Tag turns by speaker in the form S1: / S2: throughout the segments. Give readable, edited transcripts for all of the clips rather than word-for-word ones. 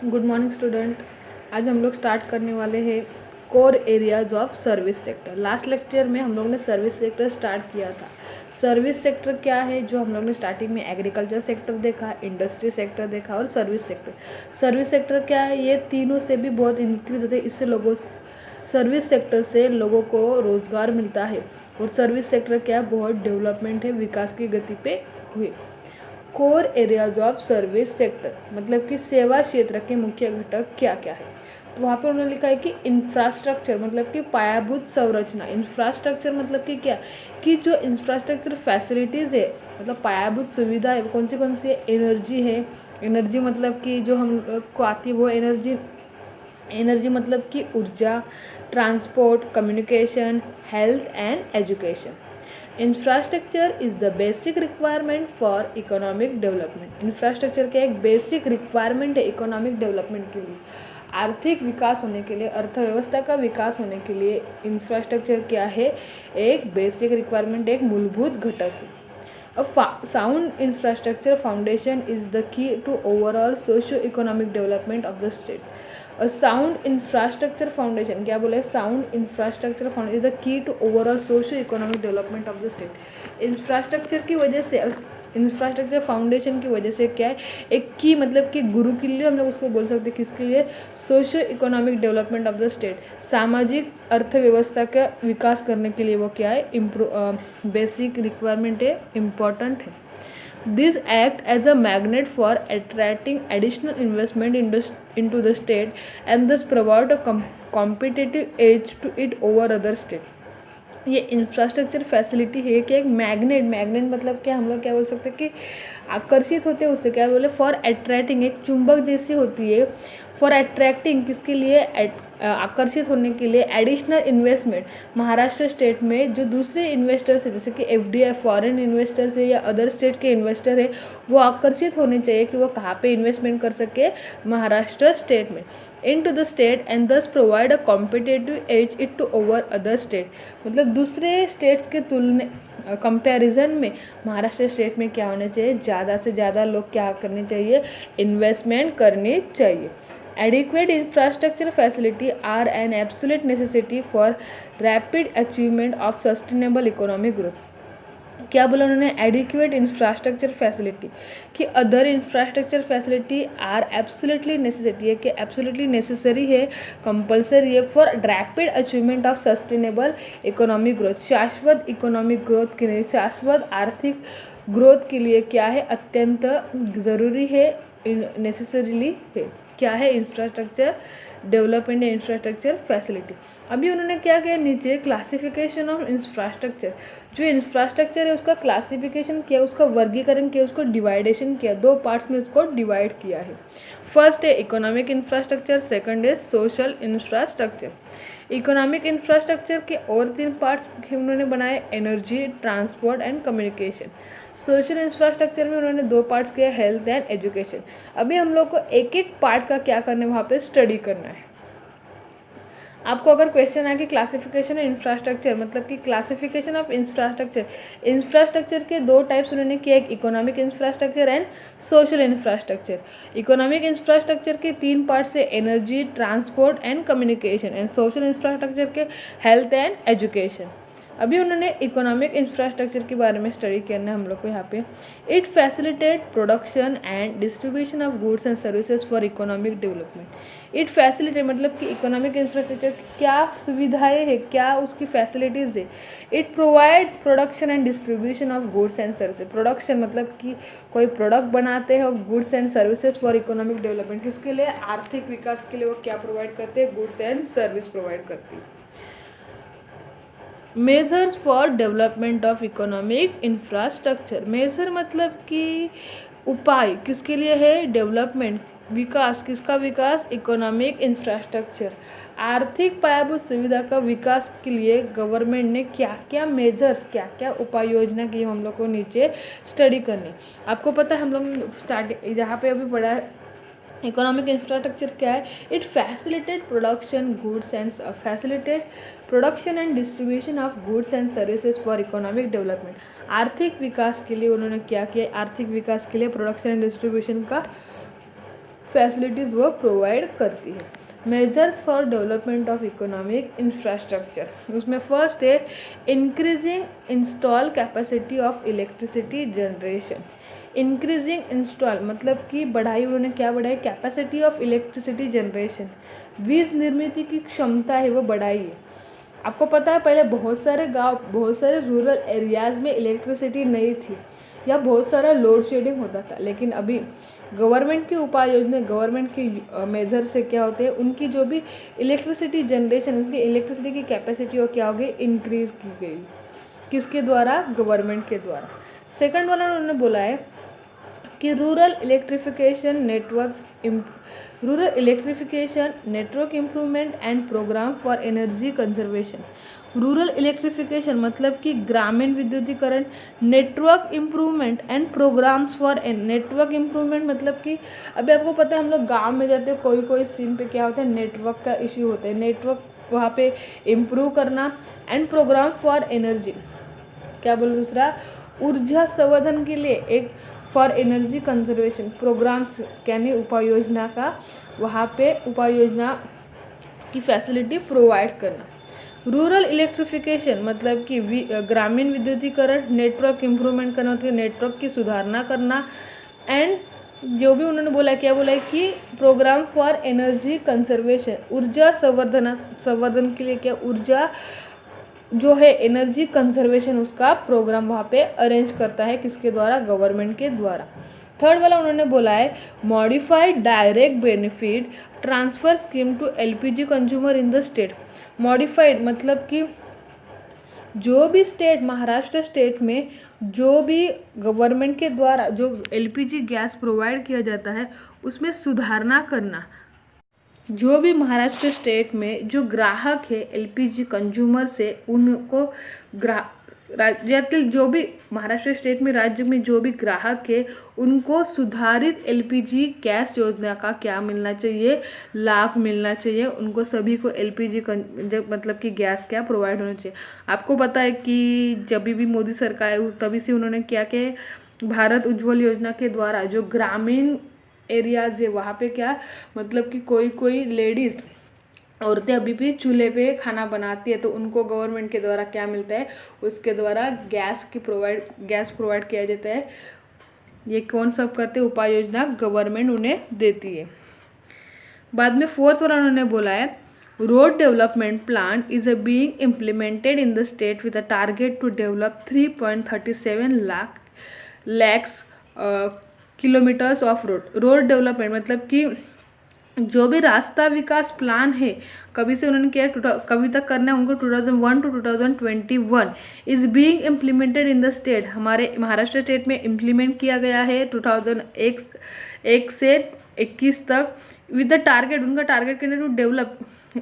S1: Good morning student. आज हम लोग स्टार्ट करने वाले हैं core areas of service sector. Last lecture में हम लोग ने सर्विस सेक्टर स्टार्ट किया था। सर्विस सेक्टर क्या है, जो हम लोग ने स्टार्टिंग में एग्रीकल्चर सेक्टर देखा, इंडस्ट्री सेक्टर देखा और सर्विस सेक्टर। सर्विस सेक्टर क्या है, ये तीनों से भी बहुत इंक्रीज होते हैं। इससे लोगों सर्विस सेक्टर से लोगों को रोज़गार मिलता है और सर्विस सेक्टर क्या है, बहुत डेवलपमेंट है, विकास की गति पे हुए। Core areas of service sector मतलब कि सेवा क्षेत्र के मुख्य घटक क्या क्या है। तो वहाँ पे उन्होंने लिखा है कि इंफ्रास्ट्रक्चर मतलब कि पायाभूत संरचना। इंफ्रास्ट्रक्चर मतलब कि क्या, कि जो इंफ्रास्ट्रक्चर फैसिलिटीज़ है, मतलब पायाभूत सुविधा है, कौन सी है। एनर्जी है, एनर्जी मतलब कि जो हम को आती है वो एनर्जी। एनर्जी मतलब कि ऊर्जा, transport, communication, health and education. Infrastructure is the basic requirement for economic development. Infrastructure का एक बेसिक रिक्वायरमेंट है इकोनॉमिक डेवलपमेंट के लिए, आर्थिक विकास होने के लिए, अर्थव्यवस्था का विकास होने के लिए इंफ्रास्ट्रक्चर क्या है, एक बेसिक रिक्वायरमेंट, एक मूलभूत घटक है। A sound infrastructure foundation is the key to overall socio-economic development of the state. A sound infrastructure foundation क्या बोले, sound infrastructure foundation is the key to overall socio-economic development of the state. Infrastructure की वजह से, infrastructure foundation की वजह से क्या है, एक की मतलब कि गुरु के लिए हम लोग उसको बोल सकते हैं, किसके लिए, socio economic development of the state, सामाजिक अर्थव्यवस्था का विकास करने के लिए वो क्या है, बेसिक रिक्वायरमेंट है, इम्पॉर्टेंट है। This act as a magnet for attracting additional investment into the state and thus provide a competitive edge to it over other state. ये इंफ्रास्ट्रक्चर फैसिलिटी है कि एक मैग्नेट, मैग्नेट मतलब क्या, हम लोग क्या बोल सकते हैं कि आकर्षित होते हैं उससे, क्या बोले, फॉर अट्रैक्टिंग, एक चुंबक जैसी होती है, फॉर अट्रैक्टिंग किसके लिए, आकर्षित होने के लिए एडिशनल इन्वेस्टमेंट महाराष्ट्र स्टेट में जो दूसरे इन्वेस्टर्स है, जैसे कि एफडीआई फॉरेन इन्वेस्टर्स है या अदर स्टेट के इन्वेस्टर है, वो आकर्षित होने चाहिए कि वो कहाँ पे इन्वेस्टमेंट कर सके, महाराष्ट्र स्टेट में, into the state and thus provide a competitive edge it to over other state। मतलब दूसरे स्टेट्स के तुलने कंपैरिजन में महाराष्ट्र स्टेट में क्या होना चाहिए, ज़्यादा से ज़्यादा लोग क्या करने चाहिए, इन्वेस्टमेंट करनी चाहिए। Adequate infrastructure facility are an absolute necessity for rapid achievement of sustainable economic growth। क्या बोला उन्होंने, एडिक्वेट इंफ्रास्ट्रक्चर फैसिलिटी, कि other infrastructure facility are absolutely necessity है, कि एब्सोल्युटली नेसेसरी है, कंपलसरी है, for rapid achievement of sustainable economic growth, शाश्वत economic growth के लिए, शाश्वत आर्थिक ग्रोथ के लिए क्या है, अत्यंत ज़रूरी है, नेसेसरीली है, क्या है, इंफ्रास्ट्रक्चर डेवलपमेंट, इंफ्रास्ट्रक्चर फैसिलिटी। अभी उन्होंने क्या किया, नीचे क्लासिफिकेशन ऑफ इंफ्रास्ट्रक्चर, जो इंफ्रास्ट्रक्चर है उसका क्लासिफिकेशन किया, उसका वर्गीकरण किया, उसको डिवाइडेशन किया, दो पार्ट्स में उसको डिवाइड किया है। फर्स्ट है इकोनॉमिक इंफ्रास्ट्रक्चर, सेकंड है सोशल इंफ्रास्ट्रक्चर। इकोनॉमिक इंफ्रास्ट्रक्चर के और तीन पार्ट्स उन्होंने बनाए, energy, transport and communication. Social infrastructure में उन्होंने दो पार्ट्स किया, हेल्थ एंड एजुकेशन। अभी हम लोग को एक एक पार्ट का क्या करना है, वहाँ पे स्टडी करना है। आपको अगर क्वेश्चन आए कि क्लासिफिकेशन ऑफ इंफ्रास्ट्रक्चर मतलब कि क्लासिफिकेशन ऑफ इंफ्रास्ट्रक्चर, इंफ्रास्ट्रक्चर के दो टाइप्स उन्होंने किया, एक economic infrastructure and social infrastructure. Economic infrastructure के तीन पार्ट्स है, energy, transport and communication, and social infrastructure के हेल्थ एंड एजुकेशन। अभी उन्होंने इकोनॉमिक इंफ्रास्ट्रक्चर के बारे में स्टडी करना है हम लोग को यहाँ पे। It facilitate production and distribution of goods and services for economic development. It facilitate मतलब कि इकोनॉमिक इंफ्रास्ट्रक्चर क्या सुविधाएं है, क्या उसकी फैसिलिटीज़ है। It provides production and distribution of goods and services. Production मतलब कि कोई प्रोडक्ट बनाते हैं, goods and services for economic development, किसके लिए, आर्थिक विकास के लिए वो क्या प्रोवाइड करते हैं, गुड्स एंड सर्विस प्रोवाइड करती है। Measures for development of economic infrastructure, measure मतलब कि उपाय, किसके लिए है, डेवलपमेंट, विकास, किसका विकास, इकोनॉमिक इंफ्रास्ट्रक्चर, आर्थिक पायाभूत सुविधा का विकास के लिए गवर्नमेंट ने क्या क्या मेजर्स, क्या क्या उपाय योजना की, हम लोग को नीचे स्टडी करनी। आपको पता है हम लोग स्टार्टिंग जहाँ पे अभी पढ़ा है, इकोनॉमिक इंफ्रास्ट्रक्चर क्या है, it facilitate production goods and facilitate production and distribution of goods and services for economic development. आर्थिक विकास के लिए उन्होंने क्या किया, आर्थिक विकास के लिए प्रोडक्शन एंड डिस्ट्रीब्यूशन का फैसिलिटीज़ वो प्रोवाइड करती है। Measures for development of economic infrastructure, उसमें फर्स्ट है increasing install capacity of electricity generation. Increasing install मतलब कि बढ़ाई, उन्होंने क्या बढ़ाई, कैपेसिटी ऑफ इलेक्ट्रिसिटी जनरेशन, वीज निर्मित की क्षमता है वो बढ़ाई है। आपको पता है पहले बहुत सारे गांव, बहुत सारे रूरल एरियाज़ में इलेक्ट्रिसिटी नहीं थी या बहुत सारा लोड शेडिंग होता था, लेकिन अभी गवर्नमेंट की उपाय योजना, गवर्नमेंट के मेजर से क्या होते हैं, उनकी जो भी इलेक्ट्रिसिटी जनरेशन, उनकी इलेक्ट्रिसिटी की कैपेसिटी वो क्या हो गई, इंक्रीज की गई। किसके द्वारा, गवर्नमेंट के द्वारा। सेकंड वाला उन्होंने बोला है कि rural electrification network improvement and programme for energy conservation. Rural electrification मतलब कि ग्रामीण विद्युतीकरण, network improvement and programmes for network improvement मतलब कि अभी आपको पता है हम लोग गांव में जाते हैं, कोई कोई सिम पे क्या होता है, नेटवर्क का इश्यू होता है, नेटवर्क वहाँ पे इम्प्रूव करना। एंड प्रोग्राम फॉर एनर्जी, क्या बोलो दूसरा, ऊर्जा संवर्धन के लिए एक फॉर एनर्जी कंजर्वेशन प्रोग्राम्स, यानी उपाय योजना का, वहाँ पे उपाय योजना की फैसिलिटी प्रोवाइड करना। रूरल इलेक्ट्रिफिकेशन मतलब कि ग्रामीण विद्युतीकरण, नेटवर्क इम्प्रूवमेंट करना मतलब नेटवर्क की सुधारना करना। एंड जो भी उन्होंने बोला, क्या बोला है कि प्रोग्राम फॉर एनर्जी कंजर्वेशन, ऊर्जा संवर्धन के लिए क्या, ऊर्जा जो है एनर्जी कंजर्वेशन, उसका प्रोग्राम वहाँ पे अरेंज करता है, किसके द्वारा, गवर्नमेंट के द्वारा। थर्ड वाला उन्होंने बोला है modified direct benefit transfer scheme to LPG consumer in the state. Modified मतलब कि जो भी स्टेट, महाराष्ट्र स्टेट में जो भी गवर्नमेंट के द्वारा जो एलपीजी गैस प्रोवाइड किया जाता है उसमें सुधारना करना। जो भी महाराष्ट्र स्टेट में जो ग्राहक है एलपीजी कंज्यूमर से, उनको राज्यातील जो भी महाराष्ट्र स्टेट में राज्य में जो भी ग्राहक है उनको सुधारित एलपीजी गैस योजना का क्या मिलना चाहिए, लाभ मिलना चाहिए। उनको सभी को एलपीजी मतलब कि गैस क्या प्रोवाइड होना चाहिए। आपको पता है कि जब भी मोदी सरकार है तभी से उन्होंने क्या किया, भारत उज्ज्वल योजना के द्वारा जो ग्रामीण एरियाज है वहाँ पे क्या, मतलब कि कोई कोई लेडीज़, औरतें अभी भी चूल्हे पे खाना बनाती है, तो उनको गवर्नमेंट के द्वारा क्या मिलता है, उसके द्वारा गैस प्रोवाइड किया जाता है। ये कौन सब करते हैं, उपाय योजना गवर्नमेंट उन्हें देती है। बाद में फोर्थ वाला उन्होंने बोला है road development plan is being implemented in the state with a target to develop 3.37 lakhs kilometres of road development मतलब कि जो भी रास्ता विकास प्लान है कभी से उन्होंने किया, कभी तक करना है उनको, 2001 to 2021 is being implemented in the state. हमारे महाराष्ट्र स्टेट में इम्प्लीमेंट किया गया है 2001 से 21 तक विद द टारगेट, उनका टारगेट कितना, टू डेवलप,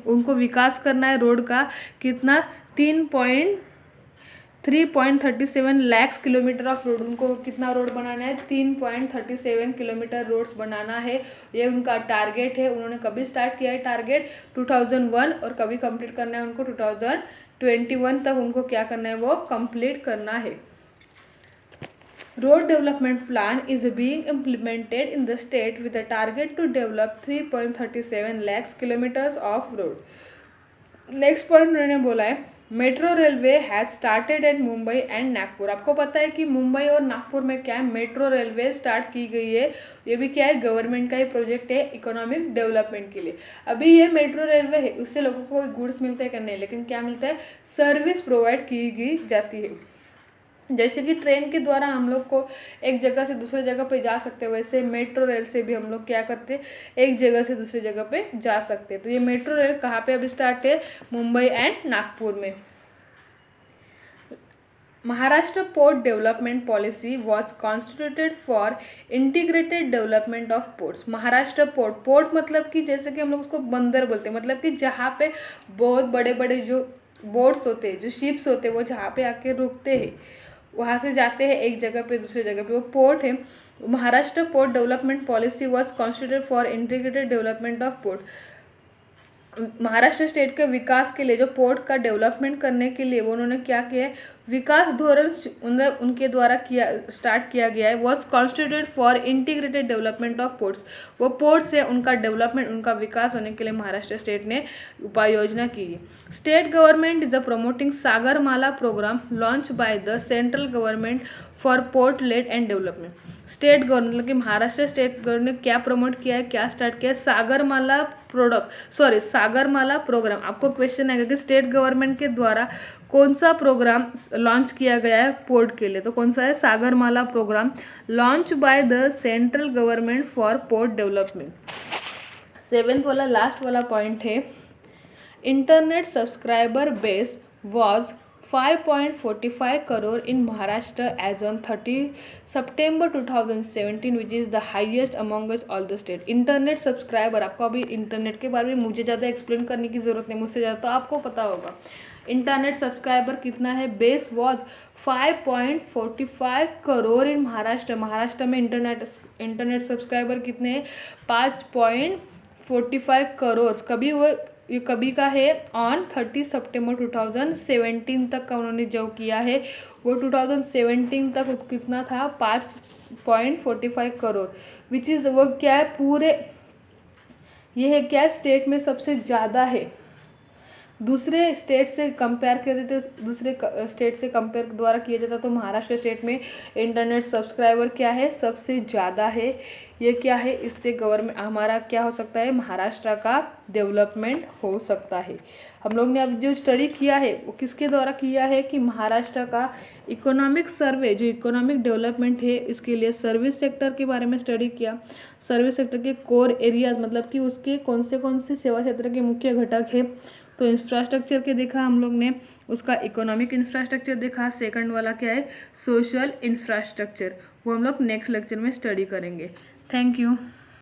S1: उनको विकास करना है रोड का, कितना 3.37 लाख किलोमीटर ऑफ रोड, उनको कितना रोड बनाना है, 3.37 किलोमीटर रोड्स बनाना है, ये उनका टारगेट है। उन्होंने कभी स्टार्ट किया है टारगेट 2001 और कभी कंप्लीट करना है उनको 2021 तक, उनको क्या करना है, वो कंप्लीट करना है। Road development plan is being implemented in the state with a target to develop 3.37 lakh kilometres of road. Next point उन्होंने बोला है metro railway has started at Mumbai and Nagpur. आपको पता है कि मुंबई और नागपुर में क्या है, मेट्रो रेलवे स्टार्ट की गई है। ये भी क्या है, गवर्नमेंट का ही प्रोजेक्ट है इकोनॉमिक डेवलपमेंट के लिए। अभी ये मेट्रो रेलवे है, उससे लोगों को गुड्स मिलते हैं करने, लेकिन क्या मिलता है, सर्विस प्रोवाइड की जाती है। जैसे कि ट्रेन के द्वारा हम लोग को एक जगह से दूसरे जगह पे जा सकते हैं, वैसे मेट्रो रेल से भी हम लोग क्या करते हैं, एक जगह से दूसरी जगह पे जा सकते हैं। तो ये मेट्रो रेल कहाँ पे अभी स्टार्ट है, मुंबई एंड नागपुर में। Maharashtra port development policy was constituted for integrated development of ports. Maharashtra port मतलब कि जैसे कि हम लोग उसको बंदर बोलते हैं, मतलब कि जहाँ पे बहुत बड़े बड़े जो बोट्स होते हैं, जो शिप्स होते हैं, वो जहाँ पे आके रुकते हैं, वहाँ से जाते हैं एक जगह पे दूसरे जगह पे, वो पोर्ट है। Maharashtra port development policy was constituted for integrated development of port. Maharashtra state के विकास के लिए, जो पोर्ट का डेवलपमेंट करने के लिए वो उन्होंने क्या किया है, विकास धोरण मतलब उनके द्वारा स्टार्ट किया गया है। Was constituted for integrated development of ports, वो पोर्ट्स है उनका डेवलपमेंट, उनका विकास होने के लिए महाराष्ट्र स्टेट ने उपाय योजना की है। State government is a promoting Sagarmala programme launch by the central government for port led and development. State government मतलब कि महाराष्ट्र स्टेट गवर्नमेंट ने क्या प्रमोट किया है, क्या स्टार्ट किया है, सागरमाला प्रोग्राम। आपको क्वेश्चन आएगा कि स्टेट गवर्नमेंट के द्वारा कौन सा प्रोग्राम लॉन्च किया गया है पोर्ट के लिए, तो कौन सा है, Sagarmala programme launch by the central government for port development. 7th वाला लास्ट वाला पॉइंट है, internet subscriber base was 5.45 crore in Maharashtra as on 30 September 2017 which is the highest amongst all the state। Internet subscriber, आपको अभी internet के बारे में मुझे ज़्यादा एक्सप्लेन करने की ज़रूरत नहीं, मुझसे ज़्यादा तो आपको पता होगा। इंटरनेट सब्सक्राइबर कितना है, बेस वॉज 5.45 करोड़ इन महाराष्ट्र। महाराष्ट्र में इंटरनेट सब्सक्राइबर कितने हैं, 5.45 करोड़। कभी का है ऑन 30 सितंबर 2017 तक का उन्होंने जो किया है वो 2017 तक कितना था, 5.45 करोड़ विच इज़ वो क्या है पूरे, ये है क्या स्टेट में सबसे ज़्यादा है। दूसरे स्टेट से कंपेयर करते थे, दूसरे स्टेट से कंपेयर द्वारा किया जाता तो महाराष्ट्र स्टेट में इंटरनेट सब्सक्राइबर क्या है, सबसे ज़्यादा है। ये क्या है, इससे गवर्नमेंट हमारा क्या हो सकता है, महाराष्ट्र का डेवलपमेंट हो सकता है। हम लोग ने अब जो स्टडी किया है वो किसके द्वारा किया है कि महाराष्ट्र का इकोनॉमिक सर्वे, जो इकोनॉमिक डेवलपमेंट है इसके लिए सर्विस सेक्टर के बारे में स्टडी किया। सर्विस सेक्टर के कोर एरियाज मतलब कि उसके कौन से सेवा क्षेत्र के मुख्य घटक है, तो इंफ्रास्ट्रक्चर के देखा हम लोग ने, उसका इकोनॉमिक इंफ्रास्ट्रक्चर देखा। सेकंड वाला क्या है, सोशल इंफ्रास्ट्रक्चर, वो हम लोग नेक्स्ट लेक्चर में स्टडी करेंगे। Thank you.